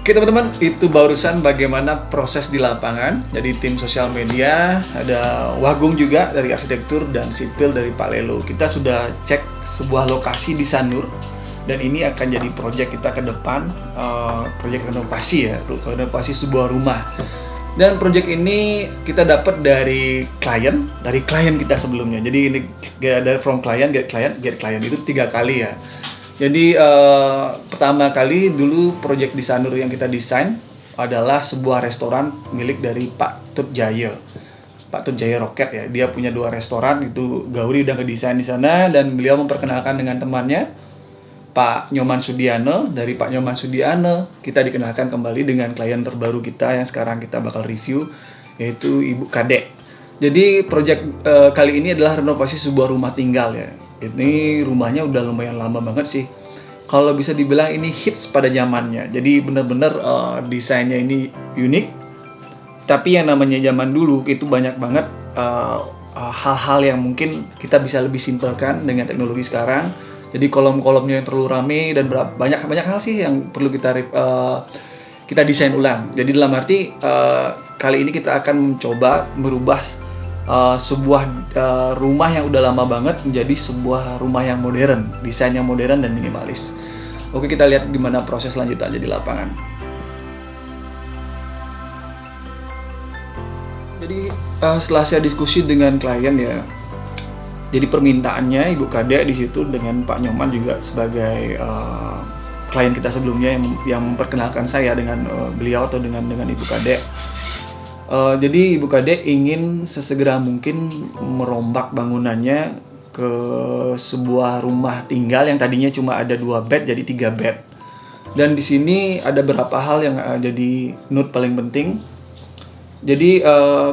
Oke teman-teman, itu barusan bagaimana proses di lapangan. Jadi tim sosial media, ada Wagung juga dari arsitektur dan sipil dari Pak Lelo. Kita sudah cek sebuah lokasi di Sanur dan ini akan jadi proyek kita ke depan, proyek renovasi ya, renovasi sebuah rumah. Dan proyek ini kita dapat dari klien kita sebelumnya. Jadi ini dari from client, get client itu 3 kali ya. Jadi pertama kali dulu proyek di Sanur yang kita desain adalah sebuah restoran milik dari Pak Tut Jaya. Pak Tut Jaya Roket ya. Dia punya 2 restoran, itu Gauri udah ngedesain di sana dan beliau memperkenalkan dengan temannya Pak Nyoman Sudiano. Dari Pak Nyoman Sudiano kita dikenalkan kembali dengan klien terbaru kita yang sekarang kita bakal review, yaitu Ibu Kadek. Jadi proyek kali ini adalah renovasi sebuah rumah tinggal ya. Ini rumahnya udah lumayan lama banget sih. Kalau bisa dibilang ini hits pada zamannya. Jadi benar-benar desainnya ini unik. Tapi yang namanya zaman dulu itu banyak banget hal-hal yang mungkin kita bisa lebih simpelkan dengan teknologi sekarang. Jadi kolom-kolomnya yang terlalu rame dan banyak hal sih yang perlu kita desain ulang. Jadi dalam arti kali ini kita akan mencoba merubah sebuah rumah yang udah lama banget menjadi sebuah rumah yang modern, desain yang modern dan minimalis. Oke, kita lihat gimana proses lanjutannya di lapangan. Jadi setelah saya diskusi dengan klien ya, jadi permintaannya Ibu Kadek di situ dengan Pak Nyoman juga sebagai klien kita sebelumnya yang memperkenalkan saya dengan beliau atau dengan Ibu Kadek. Jadi Ibu Kadek ingin sesegera mungkin merombak bangunannya ke sebuah rumah tinggal yang tadinya cuma ada 2 bed jadi 3 bed. Dan di sini ada beberapa hal yang jadi note paling penting. Jadi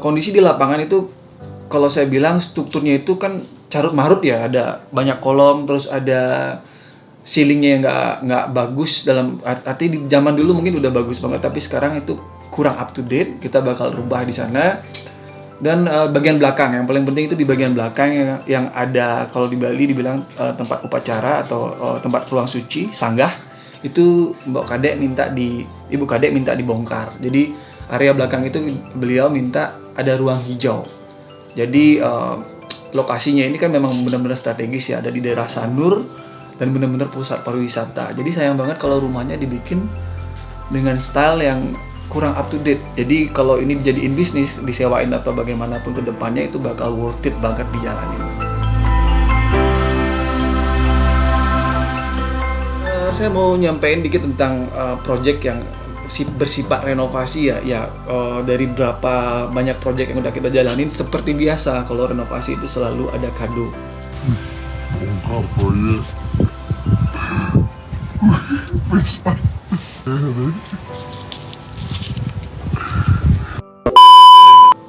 kondisi di lapangan itu kalau saya bilang strukturnya itu kan carut marut ya, ada banyak kolom, terus ada ceilingnya yang nggak bagus, dalam arti di zaman dulu mungkin udah bagus banget tapi sekarang itu kurang up to date. Kita bakal rubah di sana. Dan bagian belakang yang paling penting itu di bagian belakang yang ada, kalau di Bali dibilang tempat upacara atau tempat ruang suci, sanggah, itu Ibu Kadek minta dibongkar. Jadi area belakang itu beliau minta ada ruang hijau. Jadi lokasinya ini kan memang benar-benar strategis ya, ada di daerah Sanur dan benar-benar pusat pariwisata. Jadi sayang banget kalau rumahnya dibikin dengan style yang kurang up to date. Jadi kalau ini dijadiin bisnis, disewain atau bagaimanapun ke depannya itu bakal worth it banget dijalanin. Saya mau nyampein dikit tentang project yang bersifat renovasi ya. Dari berapa banyak project yang udah kita jalanin, seperti biasa kalau renovasi itu selalu ada kado. Bongkar proyek. Bisa.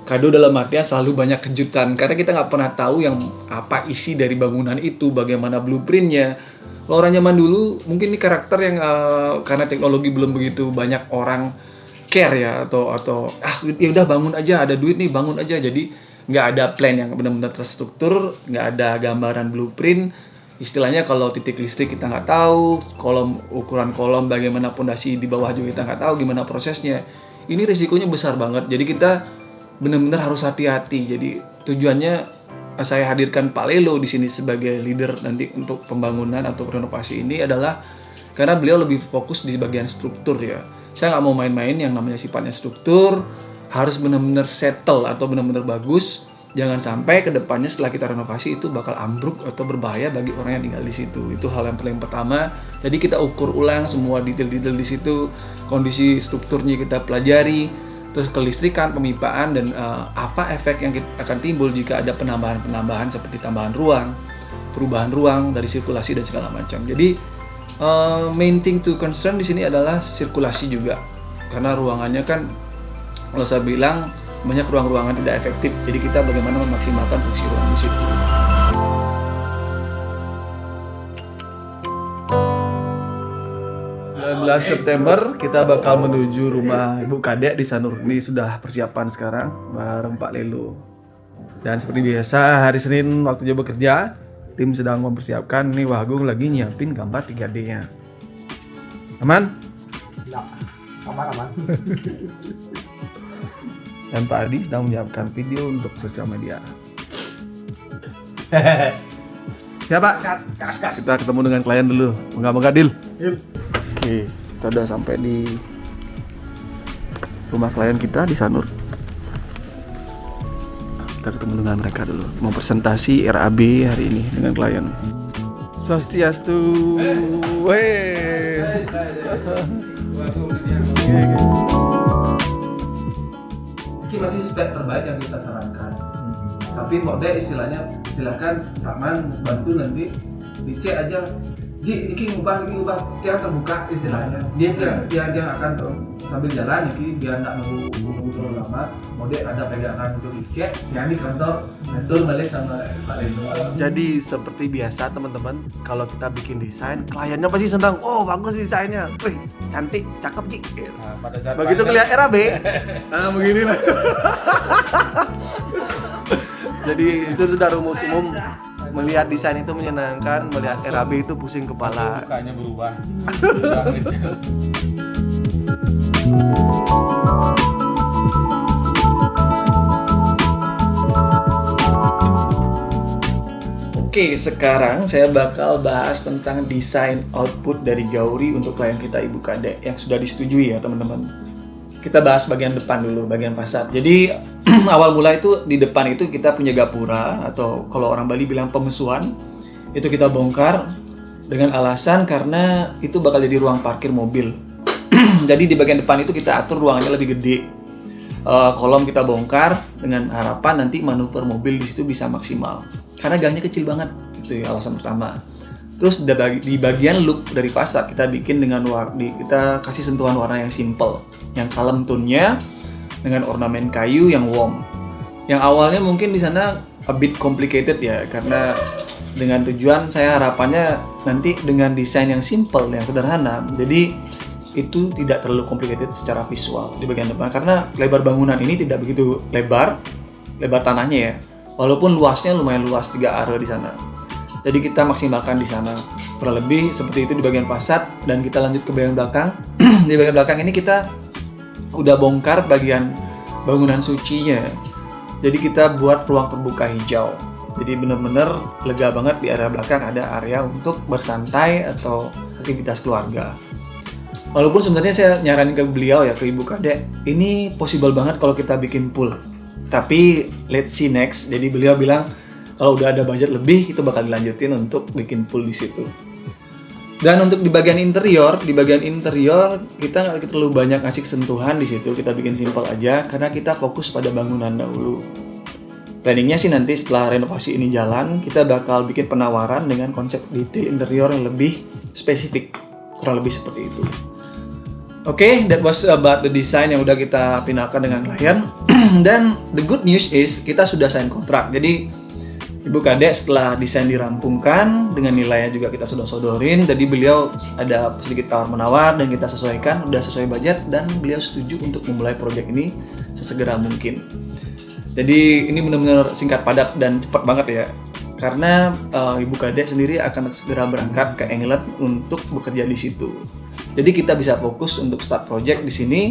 Kado dalam artian selalu banyak kejutan, karena kita nggak pernah tahu yang apa isi dari bangunan itu, bagaimana blueprintnya. Kalau orang zaman dulu mungkin ini karakter yang karena teknologi belum begitu banyak orang care ya, atau ya udah bangun aja, ada duit nih bangun aja. Jadi nggak ada plan yang benar-benar terstruktur, nggak ada gambaran blueprint. Istilahnya kalau titik listrik kita nggak tahu, ukuran kolom, bagaimana pondasi di bawah juga kita nggak tahu gimana prosesnya. Ini risikonya besar banget. Jadi kita benar-benar harus hati-hati. Jadi tujuannya saya hadirkan Pak Lelo di sini sebagai leader nanti untuk pembangunan atau renovasi ini adalah karena beliau lebih fokus di bagian struktur ya. Saya nggak mau main-main, yang namanya sifatnya struktur harus benar-benar settle atau benar-benar bagus. Jangan sampai ke depannya setelah kita renovasi itu bakal ambruk atau berbahaya bagi orang yang tinggal di situ. Itu hal yang paling pertama. Jadi kita ukur ulang semua detail-detail di situ, kondisi strukturnya kita pelajari. Terus kelistrikan, pemipaan, dan apa efek yang akan timbul jika ada penambahan-penambahan seperti tambahan ruang, perubahan ruang dari sirkulasi dan segala macam. Jadi main thing to concern di sini adalah sirkulasi juga, karena ruangannya kan kalau saya bilang banyak ruang-ruangan tidak efektif. Jadi kita bagaimana memaksimalkan fungsi ruang di situ. 19 September kita bakal menuju rumah Ibu Kadek di Sanur. Ini sudah persiapan sekarang bareng Pak Lelo. Dan seperti biasa hari Senin waktunya bekerja, tim sedang mempersiapkan. Nih Wagung lagi nyiapin gambar 3D-nya. Aman? Aman. Dan Pak Adi sedang menyiapkan video untuk sosial media. Siapa? Kas. Kita ketemu dengan klien dulu. Moga-moga deal. Oke, kita udah sampai di rumah klien kita di Sanur. Kita ketemu dengan mereka dulu. Mau presentasi RAB hari ini dengan klien. Swastiastu. Weh. Ini masih spek terbaik yang kita sarankan. Tapi mode istilahnya silakan Pak Man bantu nanti dicek aja. Ji, ini ubah, tiang terbuka istilahnya. Dia akan sambil jalan ini biar nggak nunggu terlalu lama. Mode ada pegangan untuk dicek. Yang di kantor mentor balik sama Pak Lendo. Jadi seperti biasa teman-teman, kalau kita bikin desain, kliennya pasti senang. Oh bagus desainnya, wih cantik, cakep Ci. Nah, pada saat Begitu ngeliat RAB, nah beginilah. Jadi itu sudah rumus umum. Melihat desain itu menyenangkan, melihat RAB itu pusing kepala. mukanya berubah. Oke, sekarang saya bakal bahas tentang desain output dari Gauri untuk klien kita Ibu Kadek yang sudah disetujui ya teman-teman. Kita bahas bagian depan dulu, bagian fasad. Jadi awal mula itu di depan itu kita punya gapura atau kalau orang Bali bilang pemesuan. Itu kita bongkar dengan alasan karena itu bakal jadi ruang parkir mobil. Jadi di bagian depan itu kita atur ruangannya lebih gede. Kolom kita bongkar dengan harapan nanti manuver mobil di situ bisa maksimal. Karena gangnya kecil banget, itu ya alasan pertama. Terus di bagian look dari fasad kita bikin dengan kita kasih sentuhan warna yang simple, yang kalem tone-nya dengan ornamen kayu yang warm. Yang awalnya mungkin di sana a bit complicated ya, karena dengan tujuan saya harapannya nanti dengan desain yang simple, yang sederhana. Jadi itu tidak terlalu complicated secara visual di bagian depan karena lebar bangunan ini tidak begitu lebar tanahnya ya. Walaupun luasnya lumayan luas 3 area di sana. Jadi kita maksimalkan di sana. Kurang lebih seperti itu di bagian fasad dan kita lanjut ke bagian belakang. Di bagian belakang ini kita udah bongkar bagian bangunan sucinya. Jadi kita buat ruang terbuka hijau. Jadi benar-benar lega banget di area belakang ada area untuk bersantai atau aktivitas keluarga. Walaupun sebenarnya saya nyaranin ke beliau ya, ke Ibu Kadek, ini possible banget kalau kita bikin pool. Tapi let's see next. Jadi beliau bilang kalau udah ada budget lebih itu bakal dilanjutin untuk bikin pool di situ. Dan untuk di bagian interior kita nggak terlalu banyak ngasih sentuhan di situ. Kita bikin simple aja karena kita fokus pada bangunan dahulu. Planningnya sih nanti setelah renovasi ini jalan, kita bakal bikin penawaran dengan konsep detail interior yang lebih spesifik. Kurang lebih seperti itu. Oke, that was about the design yang udah kita finalkan dengan klien. Dan the good news is kita sudah sign kontrak. Jadi Ibu Kadek setelah desain dirampungkan dengan nilainya juga kita sudah sodorin. Jadi beliau ada sedikit tawar menawar dan kita sesuaikan, udah sesuai budget dan beliau setuju untuk memulai proyek ini sesegera mungkin. Jadi ini benar-benar singkat padat dan cepat banget ya. Karena Ibu Kadek sendiri akan segera berangkat ke England untuk bekerja di situ. Jadi kita bisa fokus untuk start project di sini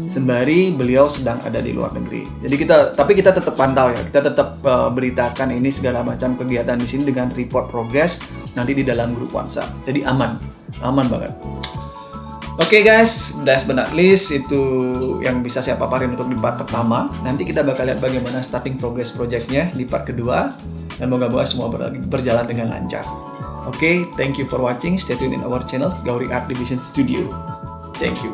sembari beliau sedang ada di luar negeri. Jadi tapi kita tetap pantau ya. Kita tetap beritakan ini segala macam kegiatan di sini dengan report progress nanti di dalam grup WhatsApp. Jadi aman banget. Oke guys, last but not least itu yang bisa saya paparin untuk di part pertama. Nanti kita bakal lihat bagaimana starting progress projectnya di part kedua. Dan moga-moga semua berjalan dengan lancar. Oke, thank you for watching. Stay tuned in our channel, Gauri Art Division Studio. Thank you.